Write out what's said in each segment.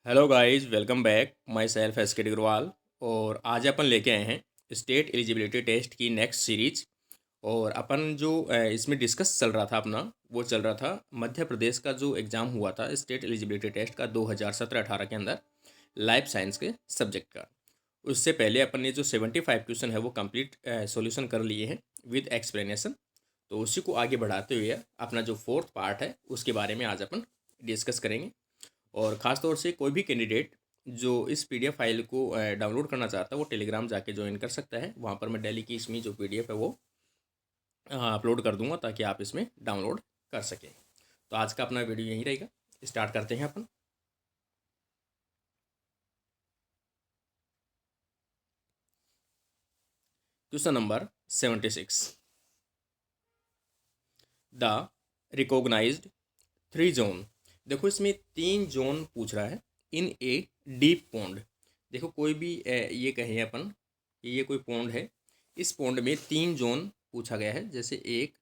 Hello guys, welcome back. My self S के अग्रवाल। और आज अपन लेके आए हैं स्टेट एलिजिबिलिटी टेस्ट की नेक्स्ट सीरीज। और अपन जो इसमें डिस्कस चल रहा था अपना, वो चल रहा था मध्य प्रदेश का जो एग्ज़ाम हुआ था स्टेट एलिजिबिलिटी टेस्ट का 2017-18 के अंदर, लाइफ साइंस के सब्जेक्ट का। उससे पहले अपन ने जो 75 क्वेश्चन है वो कंप्लीट सॉल्यूशन कर लिए हैं विद एक्सप्लेनेशन। तो उसी को आगे बढ़ाते हुए अपना जो फोर्थ पार्ट है उसके बारे में आज अपन डिस्कस करेंगे। और ख़ास तौर से कोई भी कैंडिडेट जो इस पीडीएफ फाइल को डाउनलोड करना चाहता है वो टेलीग्राम जाके ज्वाइन कर सकता है। वहाँ पर मैं डेली की इसमें जो पीडीएफ है वो अपलोड कर दूंगा ताकि आप इसमें डाउनलोड कर सकें। तो आज का अपना वीडियो यहीं रहेगा। स्टार्ट करते हैं अपन। Question number 76। The recognised three zone. देखो इसमें तीन जोन पूछ रहा है इन ए डीप पॉन्ड। देखो कोई भी ये कहें अपन कि ये कोई पॉन्ड है, इस पॉन्ड में तीन जोन पूछा गया है, जैसे एक,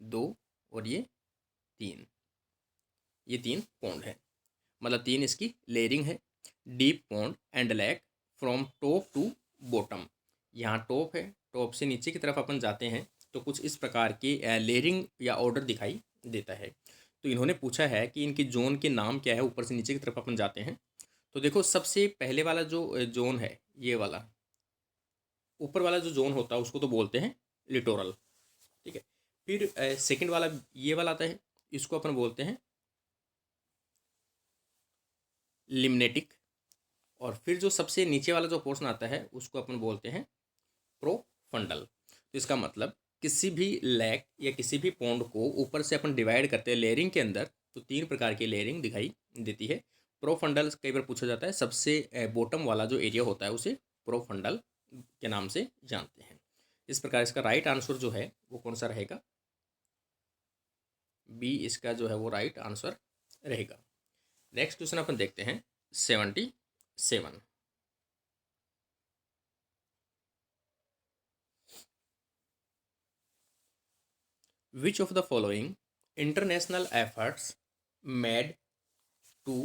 दो और ये तीन। ये तीन पॉन्ड है, मतलब तीन इसकी लेयरिंग है। Deep pond and lake from top to bottom. यहाँ टॉप है, टॉप से नीचे की तरफ अपन जाते हैं तो कुछ इस प्रकार की लेयरिंग या ऑर्डर दिखाई देता है। तो इन्होंने पूछा है कि इनकी जोन के नाम क्या है। ऊपर से नीचे की तरफ अपन जाते हैं तो देखो सबसे पहले वाला जो जोन है, ये वाला ऊपर वाला जो जोन होता है उसको तो बोलते हैं लिटोरल। ठीक है। फिर सेकंड वाला ये वाला आता है, इसको अपन बोलते हैं लिमनेटिक। और फिर जो सबसे नीचे वाला जो पोर्शन आता है उसको अपन बोलते हैं प्रोफंडल। तो इसका मतलब किसी भी लैक या किसी भी पॉन्ड को ऊपर से अपन डिवाइड करते हैं लेयरिंग के अंदर तो तीन प्रकार की लेयरिंग दिखाई देती है। प्रोफंडल कई बार पूछा जाता है, सबसे बॉटम वाला जो एरिया होता है उसे प्रोफंडल के नाम से जानते हैं। इस प्रकार इसका राइट आंसर जो है वो कौन सा रहेगा? बी इसका जो है वो राइट आंसर रहेगा। नेक्स्ट क्वेश्चन अपन देखते हैं 77। Which of the following international efforts made to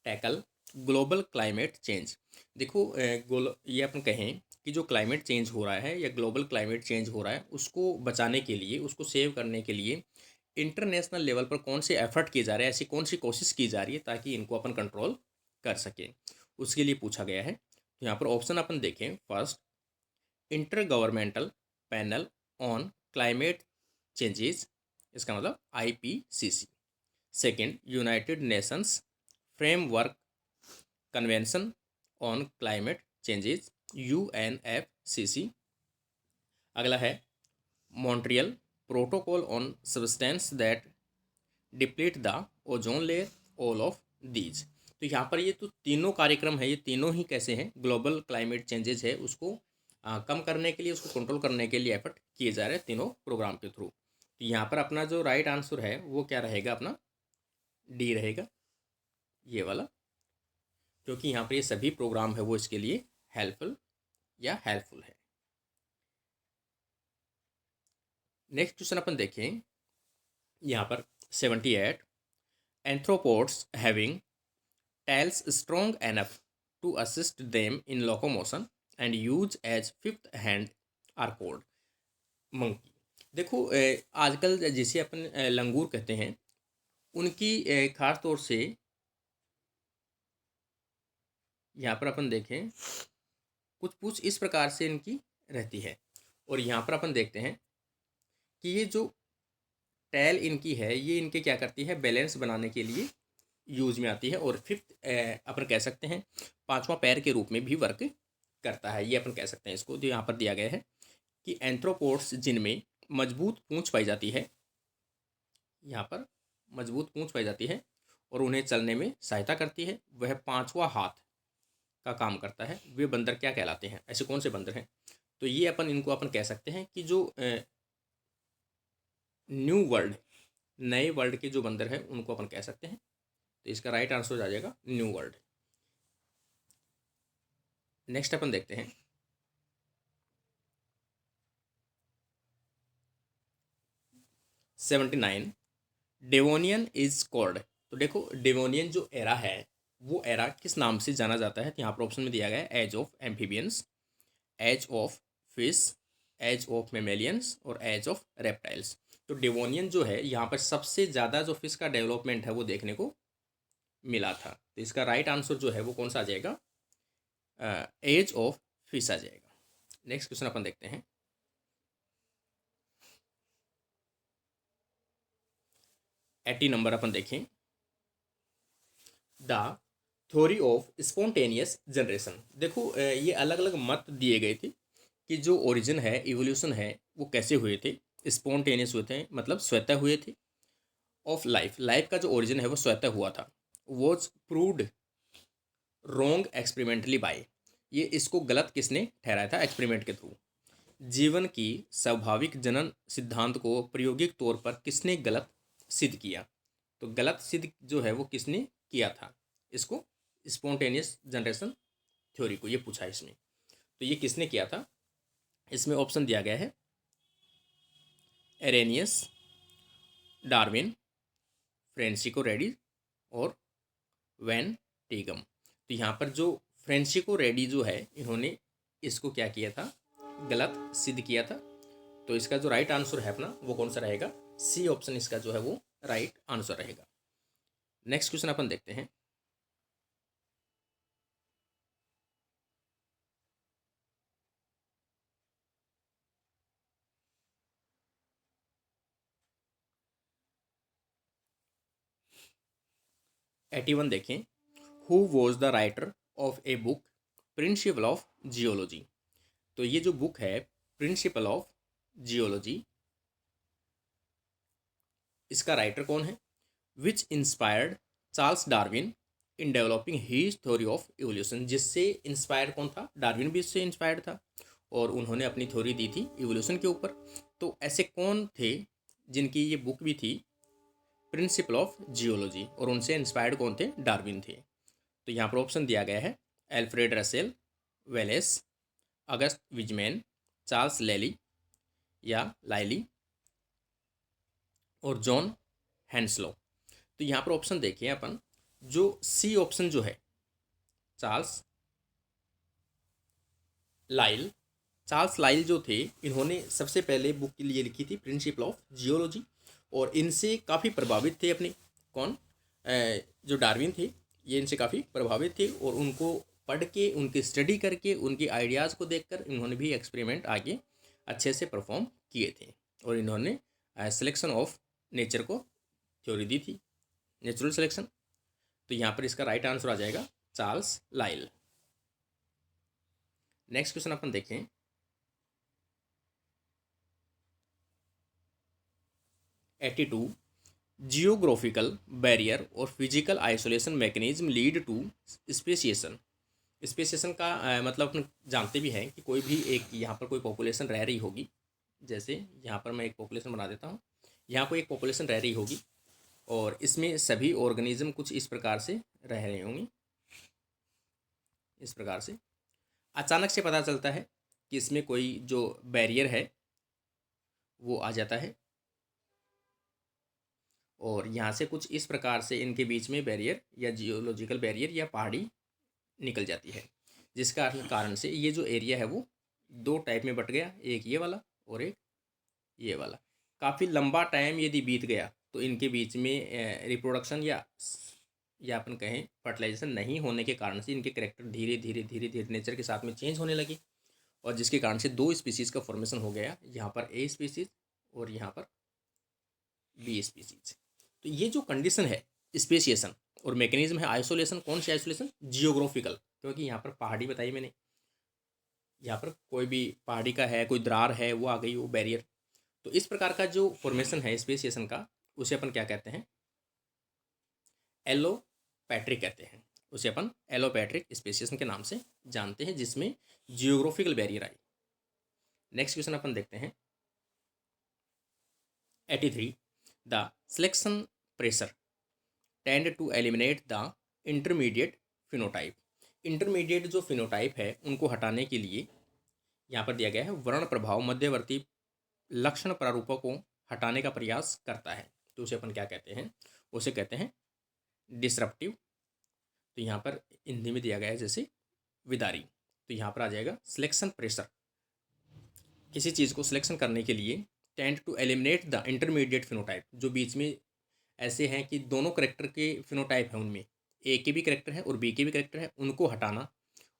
tackle global climate change? देखो ये अपन कहें कि जो क्लाइमेट चेंज हो रहा है या ग्लोबल क्लाइमेट चेंज हो रहा है उसको बचाने के लिए, उसको सेव करने के लिए इंटरनेशनल लेवल पर कौन से एफर्ट किए जा रहे हैं, ऐसी कौन सी कोशिश की जा रही है ताकि इनको अपन कंट्रोल कर सकें, उसके लिए पूछा गया है। तो यहाँ पर ऑप्शन अपन देखें। First, inter governmental panel on climate changes, इसका मतलब IPCC. Second, United Nations framework convention on climate changes, UNFCCC. अगला है Montreal protocol on substance that deplete the ozone layer, all of these. तो यहाँ पर ये तो तीनों कार्यक्रम है, ये तीनों ही कैसे हैं, ग्लोबल क्लाइमेट चेंजेस है उसको कम करने के लिए, उसको कंट्रोल करने के लिए एफर्ट किए जा रहे हैं तीनों प्रोग्राम के थ्रू। तो यहाँ पर अपना जो राइट आंसर है वो क्या रहेगा? अपना डी रहेगा, ये वाला। क्योंकि यहाँ पर ये सभी प्रोग्राम है वो इसके लिए हेल्पफुल या हेल्पफुल है। नेक्स्ट क्वेश्चन अपन देखें यहाँ पर 78। एंथ्रोपोड्स having tails strong enough to assist them in locomotion and use as fifth hand are called monkey। देखो आजकल जिसे अपन लंगूर कहते हैं उनकी खास तौर से यहाँ पर अपन देखें कुछ पूछ इस प्रकार से इनकी रहती है। और यहाँ पर अपन देखते हैं कि ये जो टैल इनकी है ये इनके क्या करती है, बैलेंस बनाने के लिए यूज में आती है। और फिफ्थ अपन कह सकते हैं पांचवा पैर के रूप में भी वर्क करता है, ये अपन कह सकते हैं इसको। जो यहाँ पर दिया गया है कि एंथ्रोपोड्स जिनमें मजबूत पूंछ पाई जाती है, यहाँ पर मजबूत पूंछ पाई जाती है और उन्हें चलने में सहायता करती है, वह पांचवा हाथ का काम करता है, वे बंदर क्या कहलाते हैं? ऐसे कौन से बंदर हैं? तो ये इनको अपन कह सकते हैं कि जो न्यू वर्ल्ड, नए वर्ल्ड के जो बंदर हैं उनको अपन कह सकते हैं। तो इसका राइट आंसर आ जाएगा न्यू वर्ल्ड। नेक्स्ट अपन देखते हैं 79। Devonian is called. तो देखो डेवोनियन जो एरा है वो एरा किस नाम से जाना जाता है? तो यहाँ पर ऑप्शन में दिया गया है age of amphibians, age of fish, age of mammalians और एज ऑफ रेप्टाइल्स। तो डेवोनियन जो है यहाँ पर सबसे ज़्यादा जो फिश का डेवलपमेंट है वो देखने को मिला था। तो इसका राइट आंसर जो है वो कौन सा आ जाएगा? एज ऑफ फिश आ जाएगा। नेक्स्ट क्वेश्चन अपन देखते हैं। 80 नंबर अपन देखें। The theory of spontaneous generation. देखो ये अलग अलग मत दिए गए थे कि जो ओरिजिन है, इवोल्यूशन है, वो कैसे हुए थे। स्पॉन्टेनियस हुए थे मतलब स्वतः हुए थे। ऑफ लाइफ, लाइफ का जो ओरिजिन है वो स्वतः हुआ था। Was proved wrong experimentally by, ये इसको गलत किसने ठहराया था? एक्सपेरिमेंट के थ्रू। जीवन की स्वाभाविक जनन सिद्धांत को प्रायोगिक तौर पर किसने गलत सिद्ध किया? तो गलत सिद्ध जो है वो किसने किया था इसको? स्पॉन्टेनियस जनरेशन थ्योरी को, ये पूछा है इसमें। तो ये किसने किया था? इसमें ऑप्शन दिया गया है एरेनियस, डार्विन, फ्रेंसिको रेडी और वैन टेगम। तो यहाँ पर जो फ्रेंसिको रेडी जो है, इन्होंने इसको क्या किया था? गलत सिद्ध किया था। तो इसका जो राइट आंसर है अपना वो कौन सा रहेगा? सी ऑप्शन इसका जो है वो राइट आंसर रहेगा। नेक्स्ट क्वेश्चन अपन देखते हैं। एटी वन देखें। Who was the writer of a book principle of geology? तो ये जो बुक है प्रिंसिपल ऑफ जियोलॉजी, इसका राइटर कौन है? Which inspired Charles Darwin in developing his theory of evolution. जिससे इंस्पायर्ड कौन था? डार्विन भी इससे इंस्पायर्ड था और उन्होंने अपनी थ्योरी दी थी इवोल्यूशन के ऊपर। तो ऐसे कौन थे जिनकी ये बुक भी थी प्रिंसिपल ऑफ जियोलॉजी, और उनसे इंस्पायर्ड कौन थे? डार्विन थे। तो यहाँ पर ऑप्शन दिया गया है एल्फ्रेड रसेल, वेलेस, अगस्त विजमैन, चार्ल्स लेली या लाइली और जॉन हैंसलो। तो यहाँ पर ऑप्शन देखिए अपन, जो सी ऑप्शन जो है चार्ल्स लाइल, चार्ल्स लाइल जो थे, इन्होंने सबसे पहले बुक के लिए लिखी थी प्रिंसिपल ऑफ जियोलॉजी, और इनसे काफ़ी प्रभावित थे अपने कौन? जो डार्विन थे, ये इनसे काफ़ी प्रभावित थे और उनको पढ़ के, उनकी स्टडी करके, उनके आइडियाज़ को देखकर इन्होंने भी एक्सपेरिमेंट आगे अच्छे से परफॉर्म किए थे और इन्होंने सिलेक्शन ऑफ नेचर को थ्योरी दी थी, नेचुरल सिलेक्शन। तो यहाँ पर इसका राइट आंसर आ जाएगा चार्ल्स लाइल। नेक्स्ट क्वेश्चन अपन देखें। Eighty two. जियोग्राफिकल बैरियर और physical isolation mechanism lead to speciation. Speciation का मतलब अपन जानते भी हैं कि कोई भी एक यहाँ पर कोई पॉपुलेशन रह रही होगी। जैसे यहाँ पर मैं एक पॉपुलेशन बना देता हूँ, यहाँ कोई एक पॉपुलेशन रह रही होगी और इसमें सभी ऑर्गेनिज्म कुछ इस प्रकार से रह रहे होंगे। इस प्रकार से अचानक से पता चलता है कि इसमें कोई जो बैरियर है वो आ जाता है और यहाँ से कुछ इस प्रकार से इनके बीच में बैरियर या जियोलॉजिकल बैरियर या पहाड़ी निकल जाती है, जिसका कारण से ये जो एरिया है वो दो टाइप में बट गया, एक ये वाला और एक ये वाला। काफ़ी लंबा टाइम यदि बीत गया तो इनके बीच में रिप्रोडक्शन या अपन कहें फर्टिलाइजेशन नहीं होने के कारण से इनके करेक्टर धीरे धीरे धीरे धीरे नेचर के साथ में चेंज होने लगे और जिसके कारण से दो स्पीसीज़ का फॉर्मेशन हो गया, यहाँ पर ए स्पीसीज़ और यहाँ पर बी स्पीसीज़। तो ये जो कंडीशन है स्पेसिएशन और मैकेनिज्म है आइसोलेशन, कौन सी आइसोलेशन? जियोग्राफिकल, क्योंकि यहाँ पर पहाड़ी बताई मैंने, यहाँ पर कोई भी पहाड़ी का है, कोई दरार है, वो आ गई, वो बैरियर। तो इस प्रकार का जो फॉर्मेशन है स्पेसिएशन का, उसे अपन क्या कहते हैं? एलोपैट्रिक कहते हैं। उसे अपन एलोपैट्रिक स्पेसिएशन के नाम से जानते हैं, जिसमें जियोग्राफिकल बैरियर आई। नेक्स्ट क्वेश्चन अपन देखते हैं। 83. The selection pressure tend to eliminate the intermediate phenotype. Intermediate जो फिनोटाइप है उनको हटाने के लिए यहाँ पर दिया गया है वर्ण प्रभाव मध्यवर्ती लक्षण प्रारूपों को हटाने का प्रयास करता है। तो उसे अपन क्या कहते हैं? उसे कहते हैं डिसरप्टिव। तो तो यहाँ पर हिंदी में दिया गया है जैसे विदारी, तो यहाँ पर आ जाएगा सिलेक्शन प्रेशर। किसी चीज़ को सिलेक्शन करने के लिए tend to eliminate the intermediate phenotype, जो बीच में ऐसे हैं कि दोनों करेक्टर के फिनोटाइप हैं, उनमें ए के भी करेक्टर है और बी के भी करेक्टर है, उनको हटाना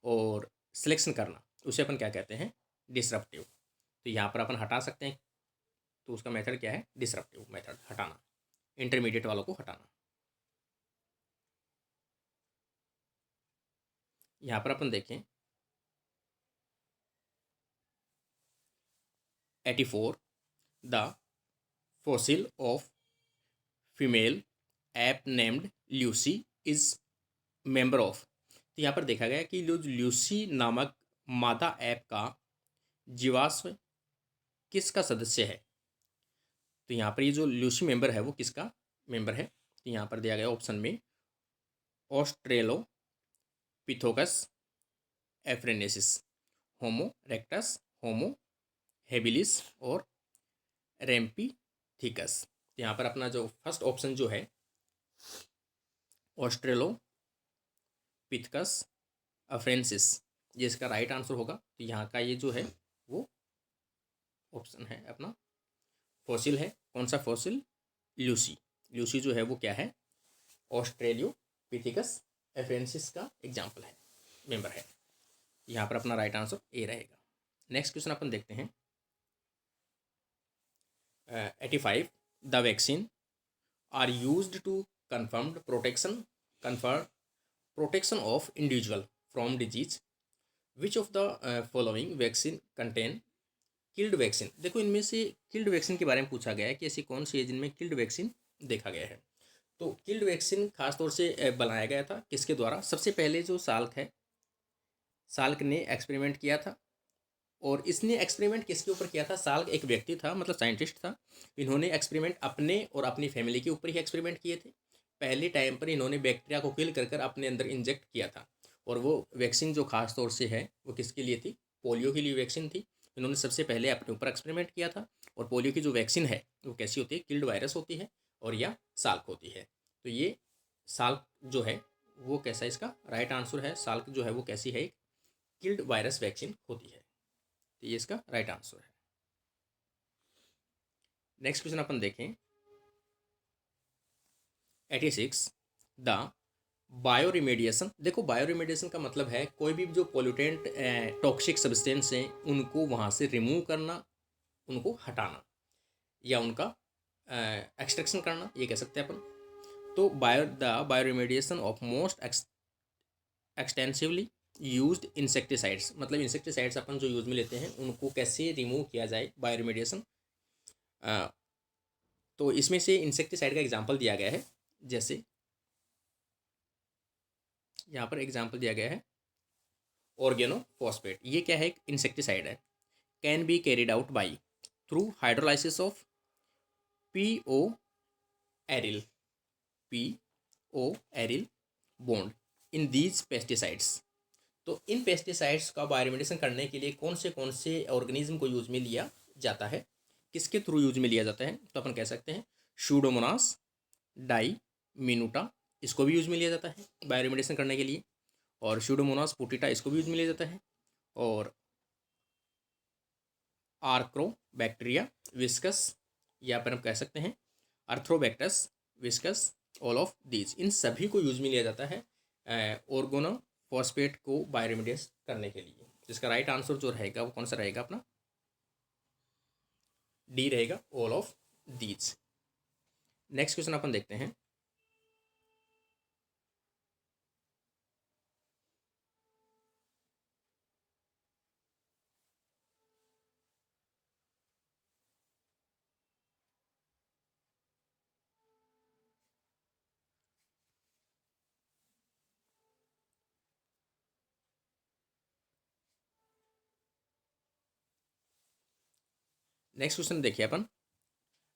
और सिलेक्शन करना, उसे अपन क्या कहते हैं, डिसरप्टिव। तो यहाँ पर अपन हटा सकते हैं, तो उसका मेथड क्या है, डिसरप्टिव मेथड, हटाना, इंटरमीडिएट वालों को हटाना। यहाँ पर अपन देखें 84, the fossil of female app named Lucy is member of. तो यहाँ पर देखा गया कि जो ल्यूसी नामक मादा ऐप का जीवाश्म किसका सदस्य है। तो यहाँ पर ये जो ल्यूसी मेंबर है वो किसका मेंबर है, तो यहाँ पर दिया गया ऑप्शन में ऑस्ट्रेलो पिथोकस एफ्रेनेसिस, होमो रेक्टस, होमो हेबिलिस और रेम्पीथिकस। तो यहाँ पर अपना जो फर्स्ट ऑप्शन जो है ऑस्ट्रेलो पिथकस अफ्रेंसिस, ये इसका राइट आंसर होगा। तो यहाँ का ये जो है वो ऑप्शन है अपना फॉसिल है, कौन सा फॉसिल, ल्यूसी। ल्यूसी जो है वो क्या है, ऑस्ट्रेलियोपिथेकस एफ्रेंसिस का एग्जाम्पल है, मेंबर है। यहाँ पर अपना राइट आंसर ए रहेगा। नेक्स्ट क्वेश्चन अपन देखते हैं 85, the vaccine are used to confirm protection of individual from disease, which of the following vaccine contain killed vaccine. देखो इनमें से किल्ड वैक्सीन के बारे में पूछा गया है कि ऐसी कौन सी है जिनमें किल्ड वैक्सीन देखा गया है। तो किल्ड वैक्सीन खासतौर से बनाया गया था किसके द्वारा, सबसे पहले जो साल्क है, साल्क ने एक्सपेरिमेंट किया था। और इसने एक्सपेरिमेंट किसके ऊपर किया था, साल्क एक व्यक्ति था, मतलब साइंटिस्ट था। इन्होंने एक्सपेरिमेंट अपने और अपनी फैमिली के ऊपर ही एक्सपेरिमेंट किए थे। पहले टाइम पर इन्होंने बैक्टीरिया को किल कर कर अपने अंदर इंजेक्ट किया था। और वो वैक्सीन जो खास तौर से है वो किसके लिए थी, पोलियो के लिए वैक्सीन थी। इन्होंने सबसे पहले अपने ऊपर एक्सपेरिमेंट किया था। और पोलियो की जो वैक्सीन है वो कैसी होती है, किल्ड वायरस होती है और या साल्क होती है। तो ये साल्क जो है वो कैसा, इसका राइट आंसर है, साल्क जो है वो कैसी है, एक किल्ड वायरस वैक्सीन होती है। तो ये इसका राइट आंसर है। नेक्स्ट क्वेश्चन अपन देखें 86, द बायोरिमेडिएशन। देखो बायोरिमेडिएशन का मतलब है कोई भी जो पोल्यूटेंट टॉक्सिक सब्सटेंस हैं उनको वहाँ से रिमूव करना, उनको हटाना या उनका एक्सट्रैक्शन करना, ये कह सकते हैं अपन। तो bioremediation of most extensively used insecticides, मतलब इंसेक्टिसाइड्स अपन जो यूज में लेते हैं उनको कैसे रिमूव किया जाए, बायोरिमेडिएशन। तो इसमें से इंसेक्टिसाइड का एग्जांपल दिया गया है, जैसे यहाँ पर एग्जांपल दिया गया है ऑर्गेनोफॉस्फेट। ये क्या है, एक इंसेक्टिसाइड है। Can be carried out by through hydrolysis of PO aryl bond in these pesticides. तो इन पेस्टिसाइड्स का बायोरिमेडिएशन करने के लिए कौन से ऑर्गेनिज्म को यूज में लिया जाता है, किसके थ्रू यूज में लिया जाता है, तो अपन कह सकते हैं शूडोमोनास डाई मिनूटा, इसको भी यूज में लिया जाता है बायोरिमेडिएशन करने के लिए। और शूडोमोनास पुटिटा, इसको भी यूज में लिया जाता है। और आर्क्रोबैक्टीरिया विस्कस, या अपन कह सकते हैं अर्थ्रोबैक्टस विस्कस, ऑल ऑफ दीज, इन सभी को यूज में लिया जाता है ऑर्गेनोफॉस्फेट को बायोरिमेडिएट करने के लिए। जिसका राइट आंसर जो रहेगा वो कौन सा रहेगा, अपना डी रहेगा, all of these. Next question अपन देखते हैं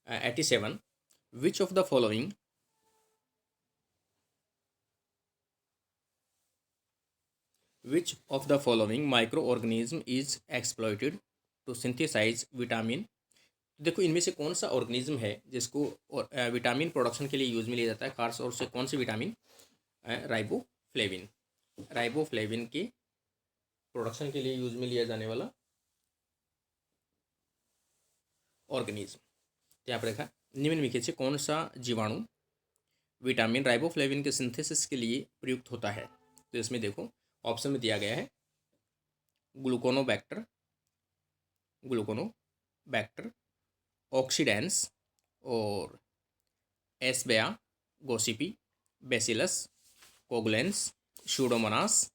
87, which of the following micro organism is exploited to synthesise vitamin. देखो इनमें से कौन सा ऑर्गेनिज्म है जिसको विटामिन प्रोडक्शन के लिए यूज में लिया जाता है, खास तौर से कौन सी विटामिन, राइबोफ्लेविन। राइबोफ्लेविन, राइबोफ्लेविन की प्रोडक्शन के लिए यूज में लिया जाने वाला ऑर्गेनिज्म। यहाँ पर देखा निम्नलिखित से कौन सा जीवाणु विटामिन राइबोफ्लेविन के सिंथेसिस के लिए प्रयुक्त होता है। तो इसमें देखो ऑप्शन में दिया गया है ग्लूकोनोबैक्टर, ग्लूकोनोबैक्टर, ऑक्सीडेंस और एस्बेया गोसिपी, बेसिलस कोगुलेंस, शूडोमोनास,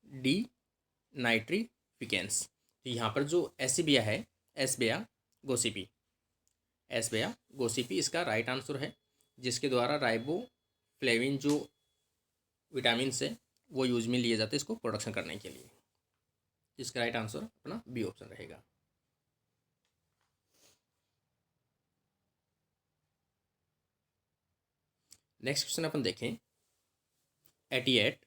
डी नाइट्रीफिकेंस। तो यहाँ पर जो एस्बिया है, एस्बेया गोसिपी, एस्बेया गोसिपी इसका राइट आंसर है, जिसके द्वारा राइबोफ्लेविन जो विटामिन है वो यूज में लिए जाते हैं इसको प्रोडक्शन करने के लिए। इसका राइट आंसर अपना बी ऑप्शन रहेगा। नेक्स्ट क्वेश्चन अपन देखें 88,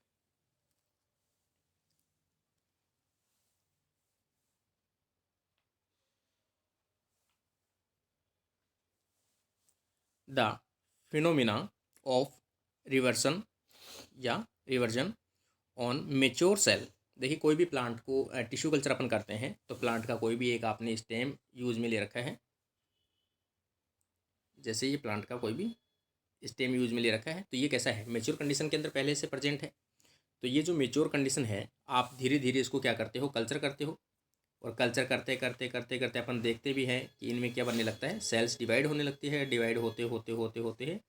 द फिनोमिना ऑफ रिवर्सन या रिवर्जन ऑन मेच्योर सेल। देखिए कोई भी प्लांट को टिश्यू कल्चर अपन करते हैं तो प्लांट का कोई भी एक आपने स्टेम यूज में ले रखा है, जैसे ये प्लांट का कोई भी स्टेम यूज में ले रखा है तो ये कैसा है, मेच्योर कंडीशन के अंदर पहले से प्रेजेंट है। तो ये जो मेच्योर कंडीशन है आप धीरे धीरे इसको क्या करते हो, कल्चर करते हो, और कल्चर करते करते करते करते अपन देखते भी हैं कि इनमें क्या बनने लगता है, सेल्स डिवाइड होने लगती है, डिवाइड होते होते होते होते है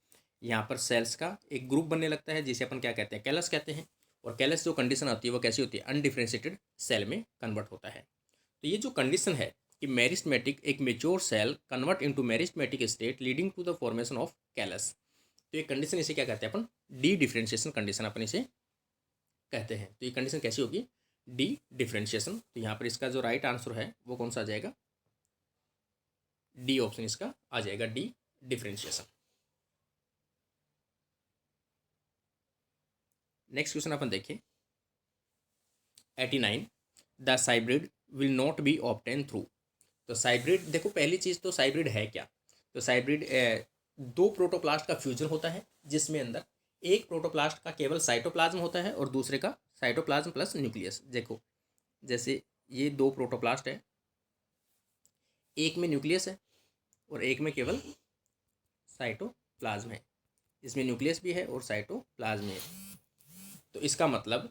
यहाँ पर सेल्स का एक ग्रुप बनने लगता है जिसे अपन क्या कहते हैं, कैलस कहते हैं। और कैलस जो कंडीशन आती है वो कैसी होती है, अनडिफरेंशिएटेड सेल में कन्वर्ट होता है। तो ये जो कंडीशन है कि मेरिस्टेमेटिक एक mature cell convert into meristematic state leading to the formation of callus, तो ये कंडीशन इसे क्या कहते हैं अपन, डी डिफरेंशिएशन कंडीशन अपन इसे कहते हैं। तो ये कंडीशन कैसी होगी, डी डिफरेंशिएशन। तो यहाँ पर इसका जो राइट आंसर है वो कौन सा आ जाएगा, डी ऑप्शन इसका आ जाएगा, डी डिफरेंशिएशन। नेक्स्ट क्वेश्चन अपन देखिए 89, the cybrid will not be obtain through. तो साइब्रिड देखो पहली चीज़ तो साइब्रिड है क्या, तो साइब्रिड दो प्रोटोप्लास्ट का फ्यूजन होता है जिसमें अंदर एक प्रोटोप्लास्ट का केवल साइटोप्लाज्म होता है और दूसरे का साइटोप्लाज्म प्लस न्यूक्लियस। देखो जैसे ये दो प्रोटोप्लास्ट है, एक में न्यूक्लियस है और एक में केवल साइटोप्लाज्म है, इसमें न्यूक्लियस भी है और साइटोप्लाज्म है। तो इसका मतलब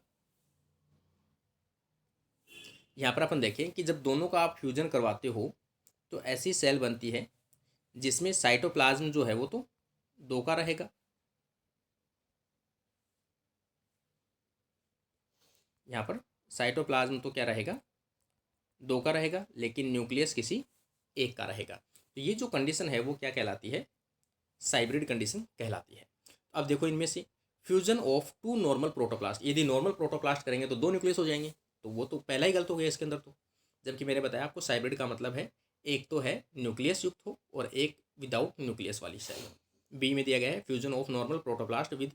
यहाँ पर अपन देखें कि जब दोनों का आप फ्यूजन करवाते हो तो ऐसी सेल बनती है जिसमें साइटोप्लाज्म जो है वो तो दो का रहेगा, यहाँ पर साइटोप्लाज्म तो क्या रहेगा, दो का रहेगा, लेकिन न्यूक्लियस किसी एक का रहेगा। तो ये जो कंडीशन है वो क्या कहलाती है, साइब्रिड कंडीशन कहलाती है। अब देखो इनमें से fusion of two normal protoplast, यदि नॉर्मल प्रोटोप्लास्ट करेंगे तो दो न्यूक्लियस हो जाएंगे, तो वो तो पहला ही गलत हो गया इसके अंदर। तो जबकि मैंने बताया आपको साइब्रिड का मतलब है एक तो है न्यूक्लियस युक्त हो और एक विदाउट न्यूक्लियस वाली सेल। बी में दिया गया है fusion of normal protoplast with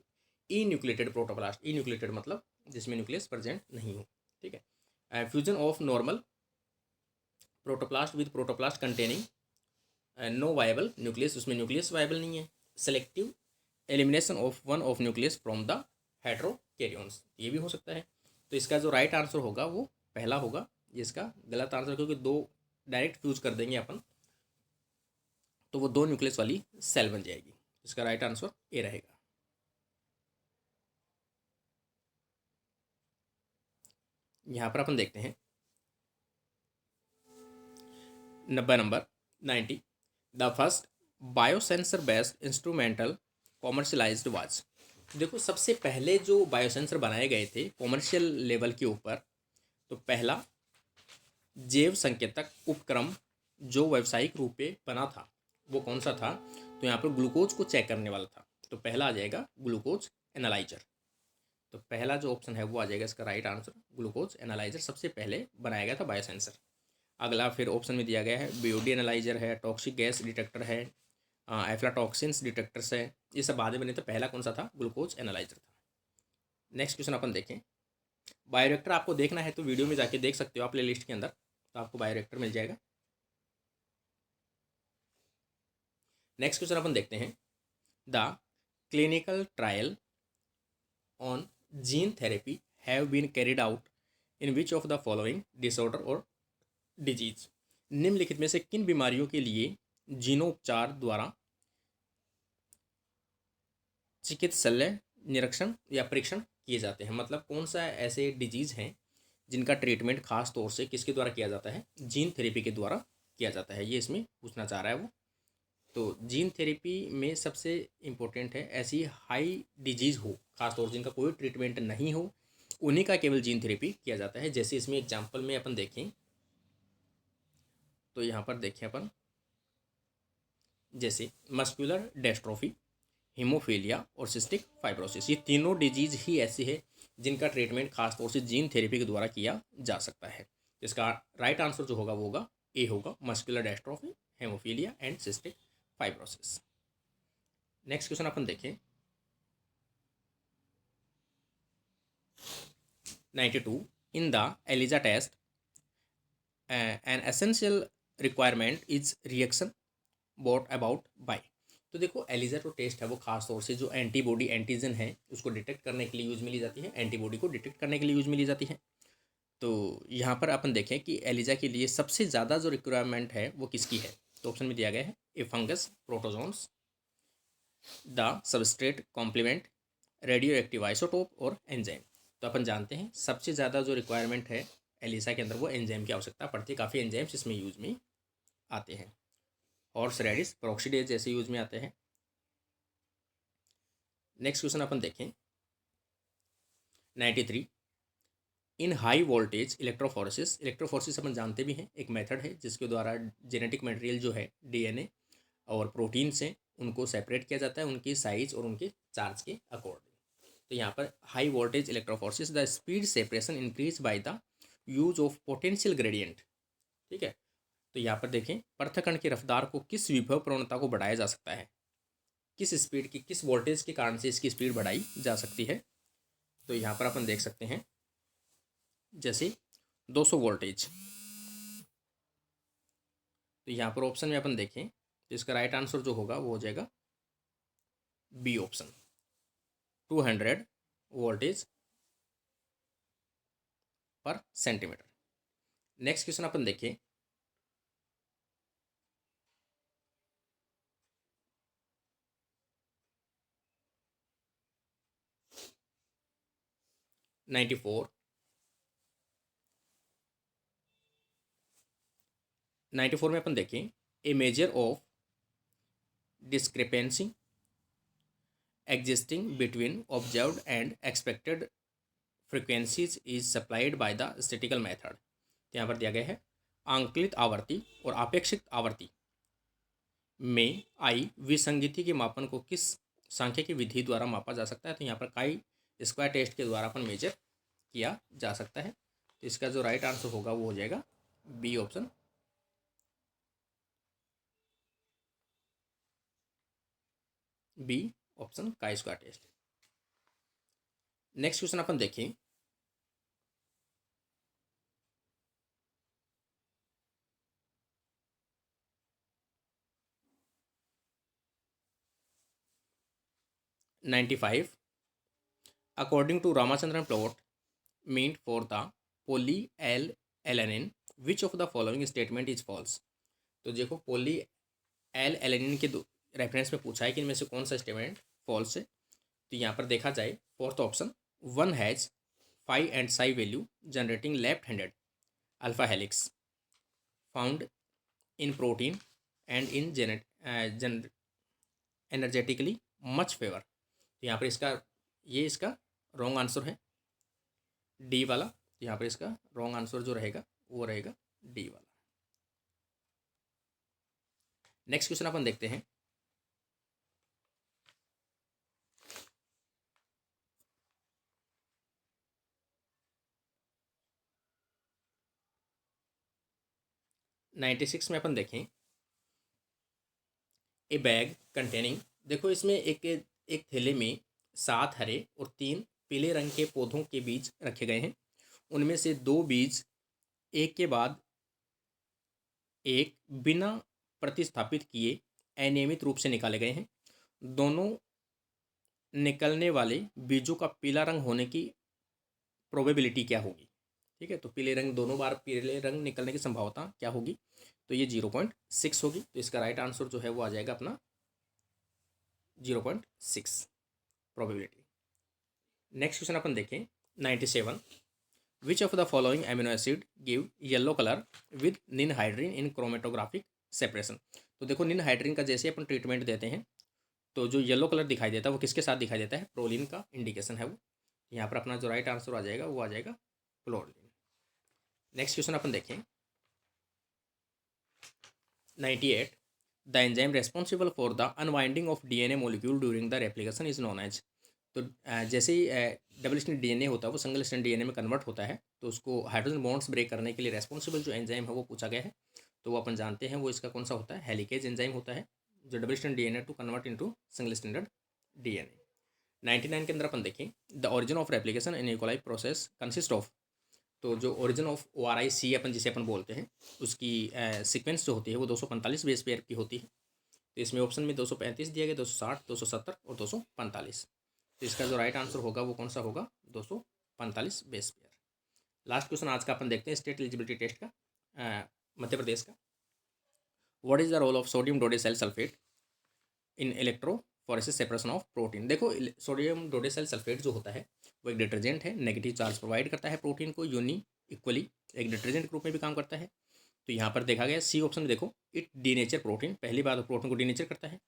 enucleated protoplast, enucleated मतलब जिसमें न्यूक्लियस प्रेजेंट नहीं हो, ठीक है। Fusion of normal protoplast with protoplast containing no viable nucleus, उसमें न्यूक्लियस वायबल नहीं है। Selective elimination of one of nucleus from the heterokaryons, ये भी हो सकता है। तो इसका जो राइट आंसर होगा वो पहला होगा, ये इसका गलत आंसर, क्योंकि दो डायरेक्ट फ्यूज कर देंगे अपन तो वो दो न्यूक्लियस वाली सेल बन जाएगी। इसका राइट आंसर ए रहेगा। यहाँ पर अपन देखते हैं 90 number 90, the first biosensor based instrumental commercialised was. देखो सबसे पहले जो बायोसेंसर बनाए गए थे कॉमर्शियल लेवल के ऊपर, तो पहला जैव संकेतक उपक्रम जो व्यावसायिक रूप में बना था वो कौन सा था, तो यहाँ पर ग्लूकोज को चेक करने वाला था, तो पहला आ जाएगा ग्लूकोज एनालाइजर। तो पहला जो ऑप्शन है वो आ जाएगा इसका राइट आंसर, ग्लूकोज एनालाइजर सबसे पहले बनाया गया था बायोसेंसर। अगला फिर ऑप्शन में दिया गया है बीओडी एनालाइजर है, टॉक्सिक गैस डिटेक्टर है, एफ्लाटॉक्सिन्स डिटेक्टर्स है, ये सब बाद में बने, तो पहला कौन सा था, ग्लूकोज एनालाइजर था। नेक्स्ट क्वेश्चन अपन देखें, बायोरिएक्टर आपको देखना है तो वीडियो में जाके देख सकते हो आप प्ले लिस्ट के अंदर, तो आपको बायोरिएक्टर मिल जाएगा। नेक्स्ट क्वेश्चन अपन देखते हैं, the clinical trial on gene therapy have been carried out in which of the following disorder और डिजीज। निम्नलिखित में से किन बीमारियों के लिए जीनोपचार द्वारा चिकित्सालय निरीक्षण या परीक्षण किए जाते हैं। मतलब कौन सा ऐसे डिजीज़ हैं जिनका ट्रीटमेंट खास तौर से किसके द्वारा किया जाता है, जीन थेरेपी के द्वारा किया जाता है, ये इसमें पूछना चाह रहा है वो। तो जीन थेरेपी में सबसे इम्पोर्टेंट है ऐसी हाई डिजीज़ हो, खास तौर से जिनका कोई ट्रीटमेंट नहीं हो, उन्हीं का केवल जीन थेरेपी किया जाता है। जैसे इसमें एग्जाम्पल में अपन देखें तो यहाँ पर देखें अपन, जैसे मस्कुलर डेस्ट्रोफी, हीमोफीलिया और सिस्टिक फाइब्रोसिस, ये तीनों डिजीज ही ऐसी है जिनका ट्रीटमेंट खासतौर से जीन थेरेपी के द्वारा किया जा सकता है। इसका राइट आंसर जो होगा वो होगा ए होगा, muscular dystrophy, haemophilia and cystic fibrosis. Next question अपन देखें 92, in the ELISA test an essential requirement is reaction brought about by. तो देखो एलिजा जो टेस्ट है वो खास तौर से जो एंटीबॉडी एंटीजन है उसको डिटेक्ट करने के लिए यूज में ली जाती है, एंटीबॉडी को डिटेक्ट करने के लिए यूज में ली जाती है। तो यहाँ पर अपन देखें कि एलिजा के लिए सबसे ज़्यादा जो रिक्वायरमेंट है वो किसकी है, तो ऑप्शन में दिया गया है A fungus, protozoans, the substrate complement, radioactive isotope और एंजाइम। तो अपन जानते हैं सबसे ज़्यादा जो रिक्वायरमेंट है एलिजा के अंदर वो एंजाइम की आवश्यकता पड़ती है, काफ़ी एंजाइम्स इसमें यूज में आते हैं। हॉर्स रेडिस, पेरोक्सीडेज जैसे यूज में आते हैं। नेक्स्ट क्वेश्चन अपन देखें 93, in high voltage electrophoresis. Electrophoresis अपन जानते भी हैं एक मेथड है जिसके द्वारा जेनेटिक मटेरियल जो है डीएनए और प्रोटीन से उनको सेपरेट किया जाता है उनकी साइज और उनके चार्ज के अकॉर्डिंग। तो यहाँ पर high voltage electrophoresis, the speed separation increase by the use of potential gradient. ठीक है, तो यहाँ पर देखें पृथक्कण की रफ्तार को किस विभव प्रवणता को बढ़ाया जा सकता है, किस स्पीड की, किस वोल्टेज के कारण से इसकी स्पीड बढ़ाई जा सकती है। तो यहाँ पर अपन देख सकते हैं जैसे 200 वोल्टेज। तो यहाँ पर ऑप्शन में अपन देखें तो इसका राइट आंसर जो होगा वो हो जाएगा B option, 200 voltage per centimetre. Next question अपन देखें 94, 94 में अपन देखें a measure of discrepancy existing between observed and expected frequencies is supplied by the statistical method. तो यहाँ पर दिया गया है आंकलित आवर्ती और अपेक्षित आवर्ती में आई विसंगति के मापन को किस सांख्यिकी विधि द्वारा मापा जा सकता है। तो यहाँ पर काई स्क्वायर टेस्ट के द्वारा अपन मेजर किया जा सकता है। तो इसका जो राइट आंसर होगा वो हो जाएगा B option, B option chi square test. Next question अपन देखें 95, according to Ramachandran plot meant for the poly-L-alanine, which of the following statement is false। तो देखो पोली एल एलेनिन के रेफरेंस में पूछा है कि इनमें से कौन सा स्टेटमेंट फॉल्स है। तो यहाँ पर देखा जाए fourth option, one has phi and psi value generating left handed alpha helix found in protein and in energetically much favour. तो यहाँ पर इसका रॉन्ग आंसर है डी वाला। तो यहाँ पर इसका रॉन्ग आंसर जो रहेगा वो रहेगा डी वाला। नेक्स्ट क्वेश्चन अपन देखते हैं 96 में अपन देखें ए बैग कंटेनिंग। देखो इसमें एक थैले में 7 हरे और 3 पीले रंग के पौधों के बीज रखे गए हैं। उनमें से 2 बीज एक के बाद एक बिना प्रतिस्थापित किए अनियमित रूप से निकाले गए हैं। दोनों निकलने वाले बीजों का पीला रंग होने की प्रोबेबिलिटी क्या होगी। ठीक है, तो पीले रंग दोनों बार पीले रंग निकलने की संभावना क्या होगी, तो ये 0.6 होगी। तो इसका राइट आंसर जो है वो आ जाएगा अपना 0.6 प्रोबेबिलिटी। नेक्स्ट क्वेश्चन अपन देखें 97, which of the following amino acid give yellow colour with ninhydrin in chromatographic separation. तो देखो निनहाइड्रीन का जैसे अपन ट्रीटमेंट देते हैं तो जो येलो कलर दिखाई देता है वो किसके साथ दिखाई देता है, प्रोलिन का इंडिकेशन है वो। यहाँ पर अपना जो राइट आंसर आ जाएगा वो आ जाएगा प्रोलिन। नेक्स्ट क्वेश्चन अपन देखें 98, the enzyme responsible for the unwinding of DNA molecule during the replication is known as. तो जैसे ही डबल स्टैंड डीएनए होता है वो सिंगल स्टैंड डीएनए में कन्वर्ट होता है, तो उसको हाइड्रोजन बॉन्ड्स ब्रेक करने के लिए रेस्पॉन्सिबल जो एंजाइम है वो पूछा गया है। तो वो अपन जानते हैं वो इसका कौन सा होता है, हेलिकेज एंजाइम होता है, जो double strand DNA to convert into single standard DNA. 99 के अंदर अपन देखें the origin of replication in E coli process consist of. तो जो ओरिजिन ऑफ ORIC अपन जिसे अपन बोलते हैं उसकी सीक्वेंस जो होती है वो 245 बेस पेयर की होती है। तो इसमें ऑप्शन में 235 दिया गया, 260, 270 और 245। तो इसका जो राइट आंसर होगा वो कौन सा होगा, 245 बेस पेयर। लास्ट क्वेश्चन आज का अपन देखते हैं स्टेट एलिजिबिलिटी टेस्ट का, मध्य प्रदेश का। What is the role of sodium dodecyl sulphate in electrophoresis separation of protein. देखो सोडियम डोडेसाइल सल्फेट जो होता है वो एक डिटर्जेंट है, नेगेटिव चार्ज प्रोवाइड करता है प्रोटीन को यूनी इक्वली, एक डिटर्जेंट के रूप में भी काम करता है। तो यहाँ पर देखा गया सी ऑप्शन में देखो, इट डीनेचर प्रोटीन, पहली बात प्रोटीन को डीनेचर करता है।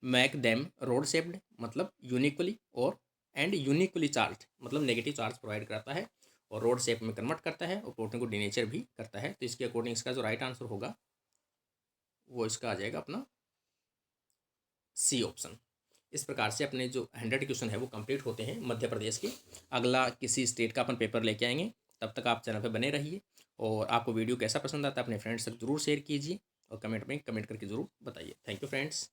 मैक देम रोड शेप्ड मतलब यूनिक्वली, और एंड यूनिक्वली चार्ज मतलब नेगेटिव चार्ज प्रोवाइड करता है और रोड शेप में कन्वर्ट करता है और प्रोटीन को डीनेचर भी करता है। तो इसके अकॉर्डिंग इसका जो राइट आंसर होगा वो इसका आ जाएगा अपना सी ऑप्शन। इस प्रकार से अपने जो 100 क्वेश्चन है वो कंप्लीट होते हैं मध्य प्रदेश के। अगला किसी स्टेट का अपन पेपर लेके आएंगे, तब तक आप चैनल पर बने रहिए। और आपको वीडियो कैसा पसंद आता है अपने फ्रेंड्स तक जरूर शेयर कीजिए और कमेंट में कमेंट करके ज़रूर बताइए। Thank you friends.